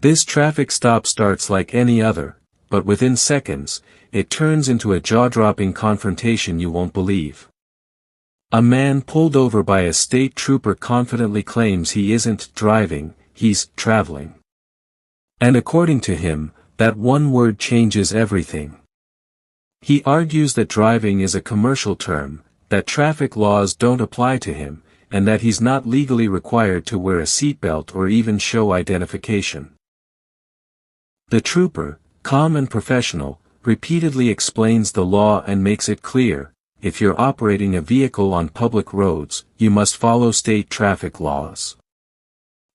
This traffic stop starts like any other, but within seconds, it turns into a jaw-dropping confrontation you won't believe. A man pulled over by a state trooper confidently claims he isn't driving, he's traveling. And according to him, that one word changes everything. He argues that driving is a commercial term, that traffic laws don't apply to him, and that he's not legally required to wear a seatbelt or even show identification. The trooper, calm and professional, repeatedly explains the law and makes it clear, if you're operating a vehicle on public roads, you must follow state traffic laws.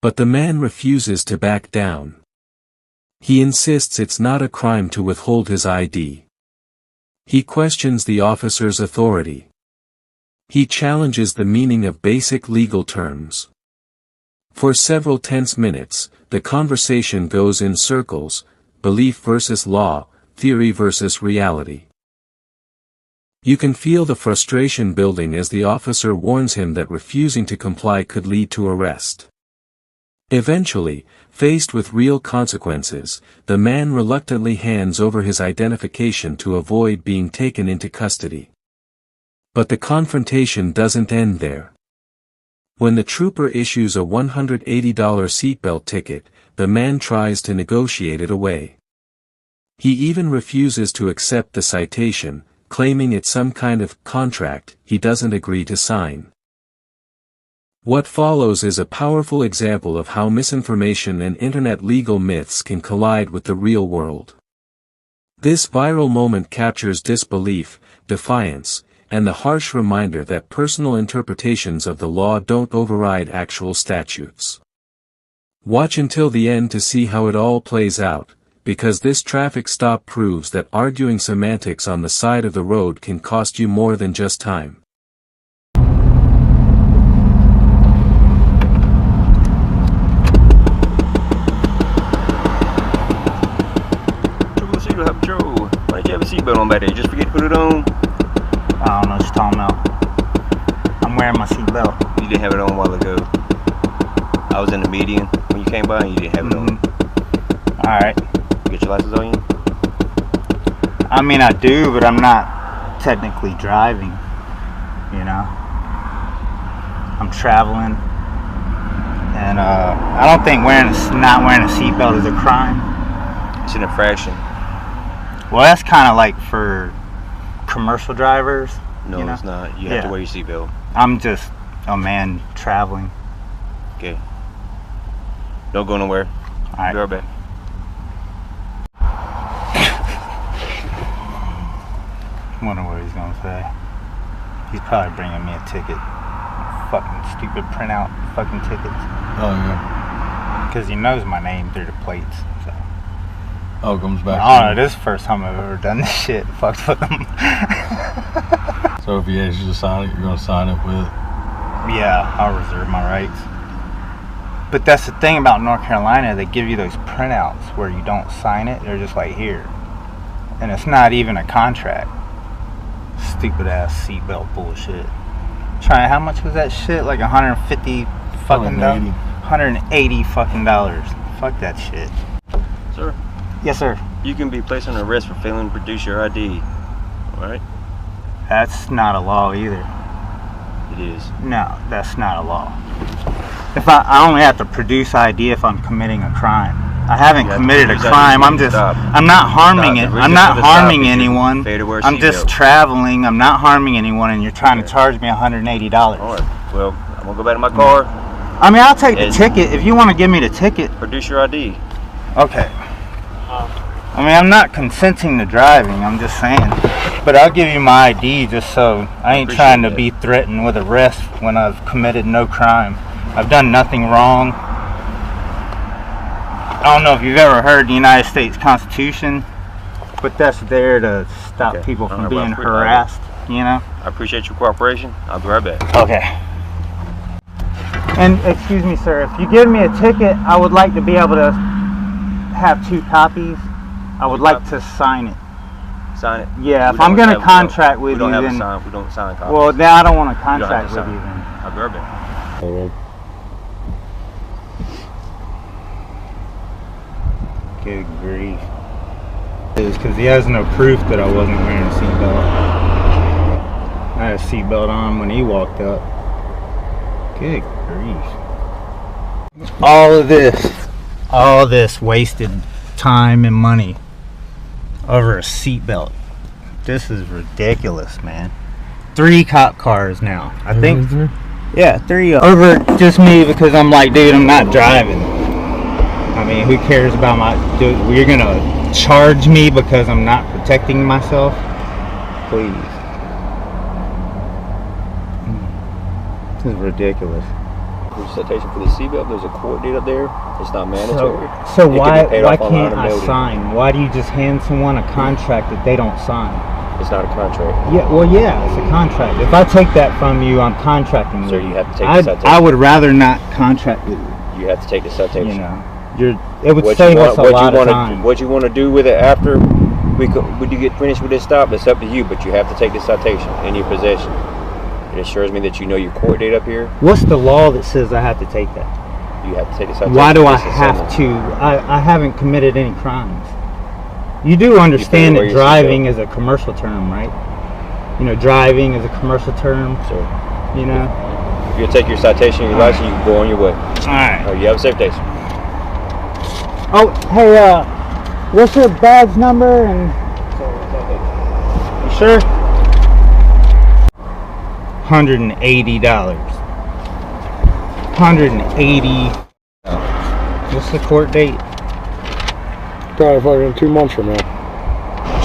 But the man refuses to back down. He insists it's not a crime to withhold his ID. He questions the officer's authority. He challenges the meaning of basic legal terms. For several tense minutes, the conversation goes in circles, belief versus law, theory versus reality. You can feel the frustration building as the officer warns him that refusing to comply could lead to arrest. Eventually, faced with real consequences, the man reluctantly hands over his identification to avoid being taken into custody. But the confrontation doesn't end there. When the trooper issues a $180 seatbelt ticket, the man tries to negotiate it away. He even refuses to accept the citation, claiming it's some kind of contract he doesn't agree to sign. What follows is a powerful example of how misinformation and internet legal myths can collide with the real world. This viral moment captures disbelief, defiance, and the harsh reminder that personal interpretations of the law don't override actual statutes. Watch until the end to see how it all plays out, because this traffic stop proves that arguing semantics on the side of the road can cost you more than just time. Why'd you have a seatbelt on back there? You just forget to put it on? I don't know what you're talking about. I'm wearing my seatbelt. You didn't have it on a while ago. I was in the median when you came by and you didn't have it on. Alright. You got your license on you? I mean, I do, but I'm not technically driving. You know? I'm traveling. And I don't think not wearing a seatbelt is a crime. It's an infraction. Well, that's kind of like for commercial drivers. No, you know? It's not. You have to wear your seatbelt. I'm just a man traveling. Okay. Don't go nowhere. Alright. Be right back. I wonder what he's gonna say. He's probably bringing me a ticket. Fucking stupid printout fucking tickets. Oh, yeah. Because he knows my name through the plates. So. Oh, it comes back. I don't know, this is the first time I've ever done this shit. Fucked with him. So if he asks you to sign it, you're going to sign it with? Yeah, I'll reserve my rights. But that's the thing about North Carolina, they give you those printouts where you don't sign it. They're just like, here. And it's not even a contract. Stupid ass seatbelt bullshit. How much was that shit? Like 150 fucking dollars? 180 fucking dollars. Fuck that shit. Sir? Yes, sir. You can be placed on arrest for failing to produce your ID. Alright? That's not a law either. It is. No, that's not a law. If I only have to produce ID if I'm committing a crime. I haven't committed a crime. I'm not harming it. I'm not harming anyone. I'm just traveling. I'm not harming anyone, and you're trying to charge me $180. Alright. Well, I'm gonna go back to my car. I mean, I'll take the ticket if you want to give me the ticket. Produce your ID. Okay. I mean, I'm not consenting to driving, I'm just saying. But I'll give you my ID just so I ain't trying to be threatened with arrest when I've committed no crime. I've done nothing wrong. I don't know if you've ever heard the United States Constitution, but that's there to stop people from being harassed, you know? I appreciate your cooperation. I'll be right back. Okay. And excuse me, sir, if you give me a ticket, I would like to be able to have 2 copies. I would like to sign it. Sign it? Yeah, if I'm going to contract with you, then... We don't sign copies. Well, then I don't want to contract with you then. I'll be right back. Good grief. It's because he has no proof that I wasn't wearing a seatbelt. I had a seatbelt on when he walked up. Good grief. All this wasted time and money over a seatbelt. This is ridiculous, man. 3 cop cars now. I think. Yeah, 3 over just me because I'm like, dude, I'm not driving. I mean, who cares about my... Dude, you're gonna charge me because I'm not protecting myself? Please. This is ridiculous. There's a citation for the seatbelt. There's a court date up there. It's not mandatory. So why can't I sign? Why do you just hand someone a contract that they don't sign? It's not a contract. Yeah, well, yeah, it's a contract. If I take that from you, I'm contracting So with you have to take the citation. I would rather not contract with you. You have to take the citation. You know, it would save us a lot of time. What you want to do with it after when you get finished with this stop, it's up to you, but you have to take the citation in your possession. It assures me that you know your court date up here. What's the law that says I have to take that? You have to take the citation. Why do I have to? I haven't committed any crimes. You do understand that driving is a commercial term, right? You know, driving is a commercial term. So, you know? If you take your citation and your license, you can go on your way. Alright. You have a safe day. Oh, hey, what's your badge number and... You sure? $180. $180. What's the court date? Probably fucking 2 months from now.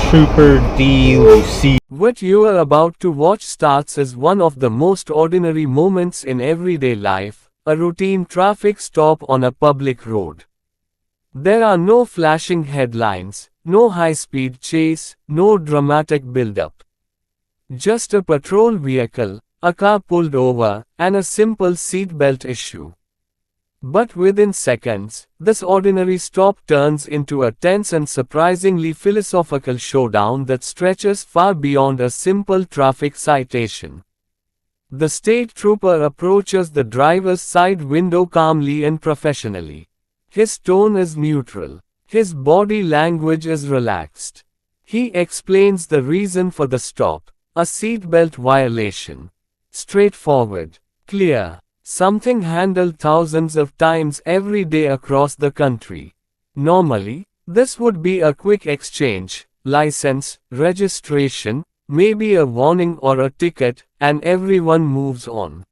Trooper D. Lucy. What you are about to watch starts as one of the most ordinary moments in everyday life, a routine traffic stop on a public road. There are no flashing headlines, no high-speed chase, no dramatic build-up. Just a patrol vehicle, a car pulled over, and a simple seatbelt issue. But within seconds, this ordinary stop turns into a tense and surprisingly philosophical showdown that stretches far beyond a simple traffic citation. The state trooper approaches the driver's side window calmly and professionally. His tone is neutral. His body language is relaxed. He explains the reason for the stop, a seatbelt violation. Straightforward, clear. Something handled thousands of times every day across the country. Normally, this would be a quick exchange, license, registration, maybe a warning or a ticket, and everyone moves on.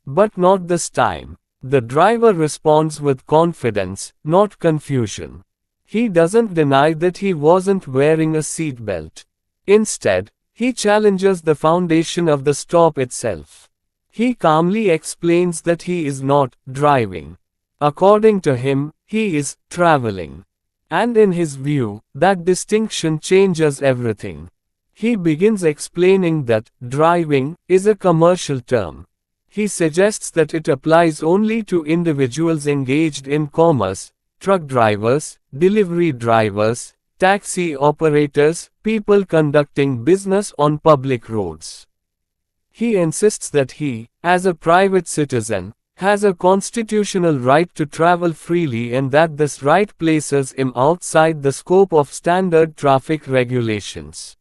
But not this time. The driver responds with confidence, not confusion. He doesn't deny that he wasn't wearing a seatbelt. Instead, he challenges the foundation of the stop itself. He calmly explains that he is not driving. According to him, he is traveling. And in his view, that distinction changes everything. He begins explaining that driving is a commercial term. He suggests that it applies only to individuals engaged in commerce, truck drivers, delivery drivers, taxi operators, people conducting business on public roads. He insists that he, as a private citizen, has a constitutional right to travel freely and that this right places him outside the scope of standard traffic regulations.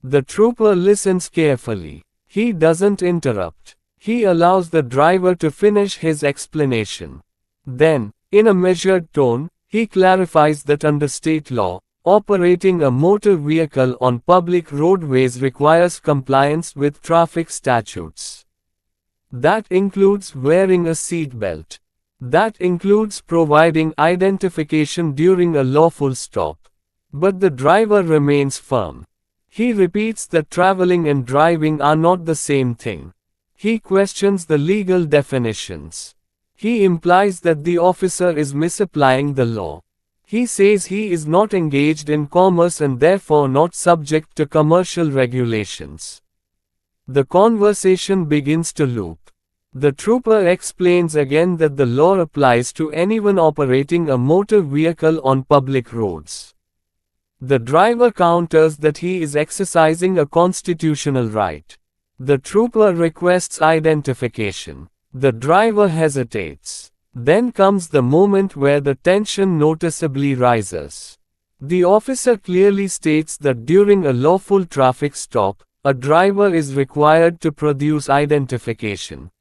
The trooper listens carefully. He doesn't interrupt. He allows the driver to finish his explanation. Then, in a measured tone, he clarifies that under state law, operating a motor vehicle on public roadways requires compliance with traffic statutes. That includes wearing a seatbelt. That includes providing identification during a lawful stop. But the driver remains firm. He repeats that traveling and driving are not the same thing. He questions the legal definitions. He implies that the officer is misapplying the law. He says he is not engaged in commerce and therefore not subject to commercial regulations. The conversation begins to loop. The trooper explains again that the law applies to anyone operating a motor vehicle on public roads. The driver counters that he is exercising a constitutional right. The trooper requests identification. The driver hesitates. Then comes the moment where the tension noticeably rises. The officer clearly states that during a lawful traffic stop, a driver is required to produce identification.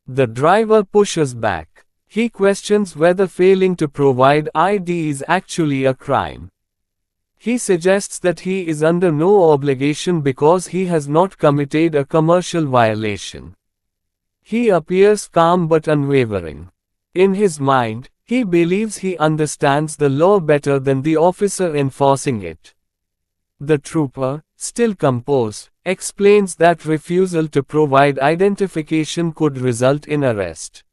The driver pushes back. He questions whether failing to provide ID is actually a crime. He suggests that he is under no obligation because he has not committed a commercial violation. He appears calm but unwavering. In his mind, he believes he understands the law better than the officer enforcing it. The trooper, still composed, explains that refusal to provide identification could result in arrest.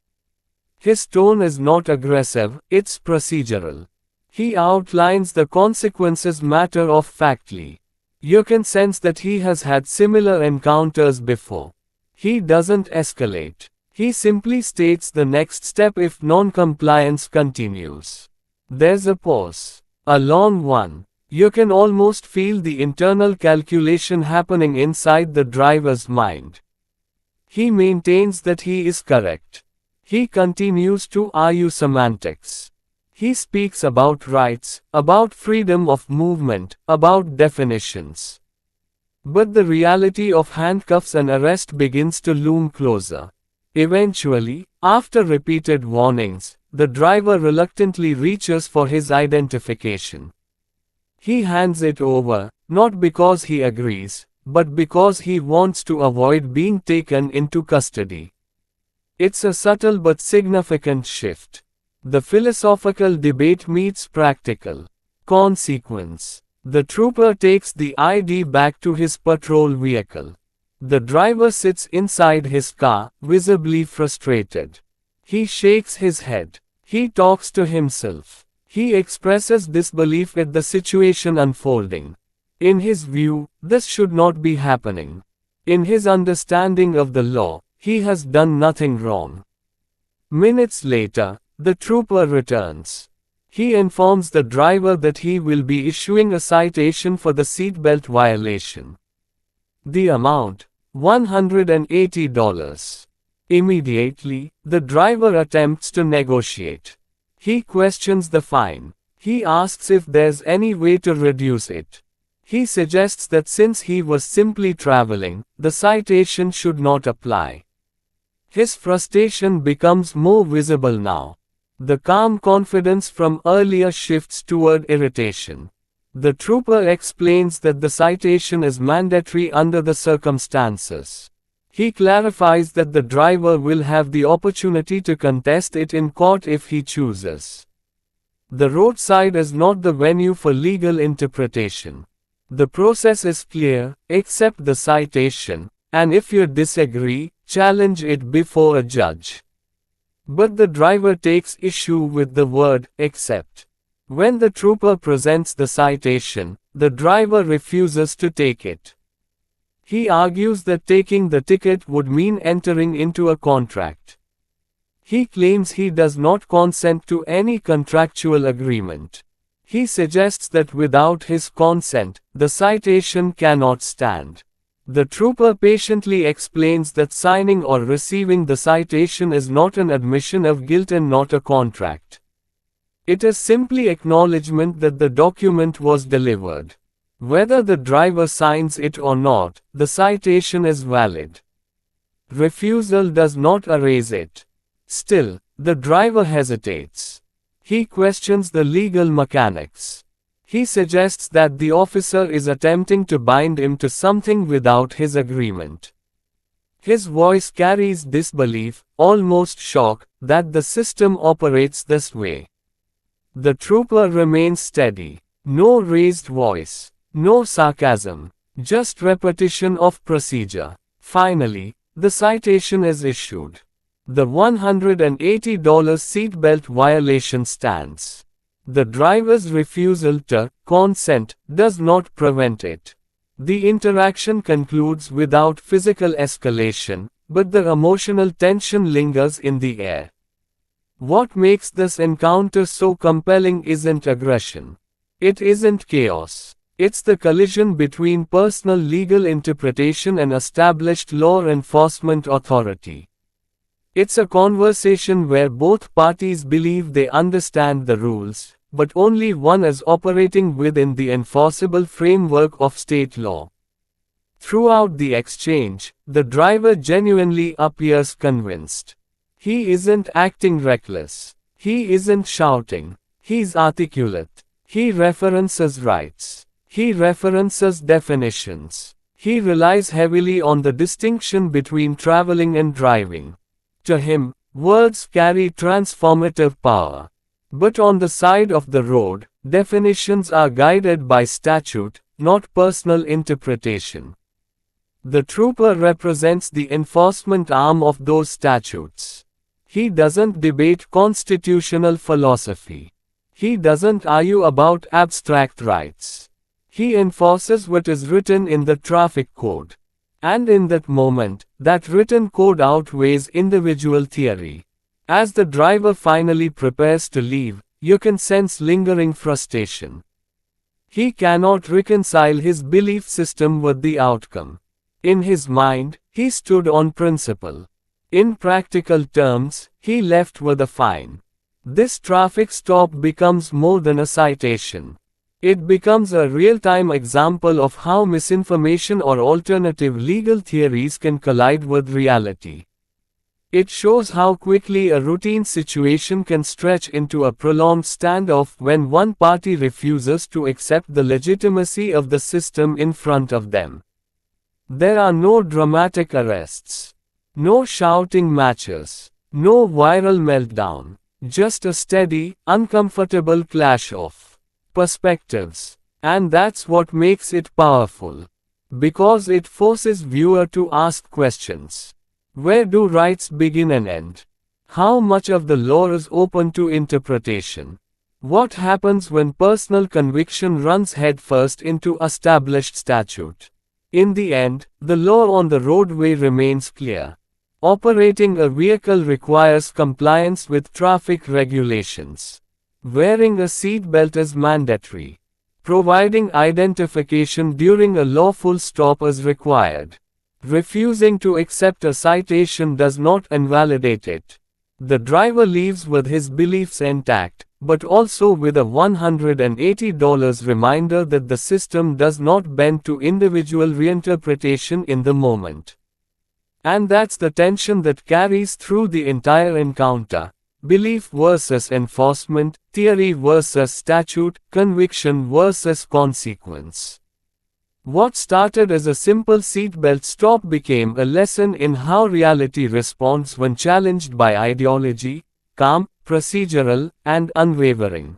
His tone is not aggressive, it's procedural. He outlines the consequences matter-of-factly. You can sense that he has had similar encounters before. He doesn't escalate. He simply states the next step if non-compliance continues. There's a pause. A long one. You can almost feel the internal calculation happening inside the driver's mind. He maintains that he is correct. He continues to argue semantics. He speaks about rights, about freedom of movement, about definitions. But the reality of handcuffs and arrest begins to loom closer. Eventually, after repeated warnings, the driver reluctantly reaches for his identification. He hands it over, not because he agrees, but because he wants to avoid being taken into custody. It's a subtle but significant shift. The philosophical debate meets practical consequence. The trooper takes the ID back to his patrol vehicle. The driver sits inside his car, visibly frustrated. He shakes his head. He talks to himself. He expresses disbelief at the situation unfolding. In his view, this should not be happening. In his understanding of the law, he has done nothing wrong. Minutes later, the trooper returns. He informs the driver that he will be issuing a citation for the seatbelt violation. The amount, $180. Immediately, the driver attempts to negotiate. He questions the fine. He asks if there's any way to reduce it. He suggests that since he was simply traveling, the citation should not apply. His frustration becomes more visible now. The calm confidence from earlier shifts toward irritation. The trooper explains that the citation is mandatory under the circumstances. He clarifies that the driver will have the opportunity to contest it in court if he chooses. The roadside is not the venue for legal interpretation. The process is clear: accept the citation, and if you disagree, challenge it before a judge. But the driver takes issue with the word accept. When the trooper presents the citation, the driver refuses to take it. He argues that taking the ticket would mean entering into a contract. He claims he does not consent to any contractual agreement. He suggests that without his consent, the citation cannot stand. The trooper patiently explains that signing or receiving the citation is not an admission of guilt and not a contract. It is simply acknowledgement that the document was delivered. Whether the driver signs it or not, the citation is valid. Refusal does not erase it. Still, the driver hesitates. He questions the legal mechanics. He suggests that the officer is attempting to bind him to something without his agreement. His voice carries disbelief, almost shock, that the system operates this way. The trooper remains steady. No raised voice. No sarcasm. Just repetition of procedure. Finally, the citation is issued. The $180 seatbelt violation stands. The driver's refusal to consent does not prevent it. The interaction concludes without physical escalation, but the emotional tension lingers in the air. What makes this encounter so compelling isn't aggression. It isn't chaos. It's the collision between personal legal interpretation and established law enforcement authority. It's a conversation where both parties believe they understand the rules, but only one is operating within the enforceable framework of state law. Throughout the exchange, the driver genuinely appears convinced. He isn't acting reckless. He isn't shouting. He's articulate. He references rights. He references definitions. He relies heavily on the distinction between traveling and driving. To him, words carry transformative power. But on the side of the road, definitions are guided by statute, not personal interpretation. The trooper represents the enforcement arm of those statutes. He doesn't debate constitutional philosophy. He doesn't argue about abstract rights. He enforces what is written in the traffic code. And in that moment, that written code outweighs individual theory. As the driver finally prepares to leave, you can sense lingering frustration. He cannot reconcile his belief system with the outcome. In his mind, he stood on principle. In practical terms, he left with a fine. This traffic stop becomes more than a citation. It becomes a real-time example of how misinformation or alternative legal theories can collide with reality. It shows how quickly a routine situation can stretch into a prolonged standoff when one party refuses to accept the legitimacy of the system in front of them. There are no dramatic arrests. No shouting matches. No viral meltdown. Just a steady, uncomfortable clash of perspectives. And that's what makes it powerful. Because it forces viewer to ask questions. Where do rights begin and end? How much of the law is open to interpretation? What happens when personal conviction runs headfirst into established statute? In the end, the law on the roadway remains clear. Operating a vehicle requires compliance with traffic regulations. Wearing a seatbelt is mandatory. Providing identification during a lawful stop is required. Refusing to accept a citation does not invalidate it. The driver leaves with his beliefs intact, but also with a $180 reminder that the system does not bend to individual reinterpretation in the moment. And that's the tension that carries through the entire encounter. Belief versus enforcement, theory versus statute, conviction versus consequence. What started as a simple seatbelt stop became a lesson in how reality responds when challenged by ideology, calm, procedural, and unwavering.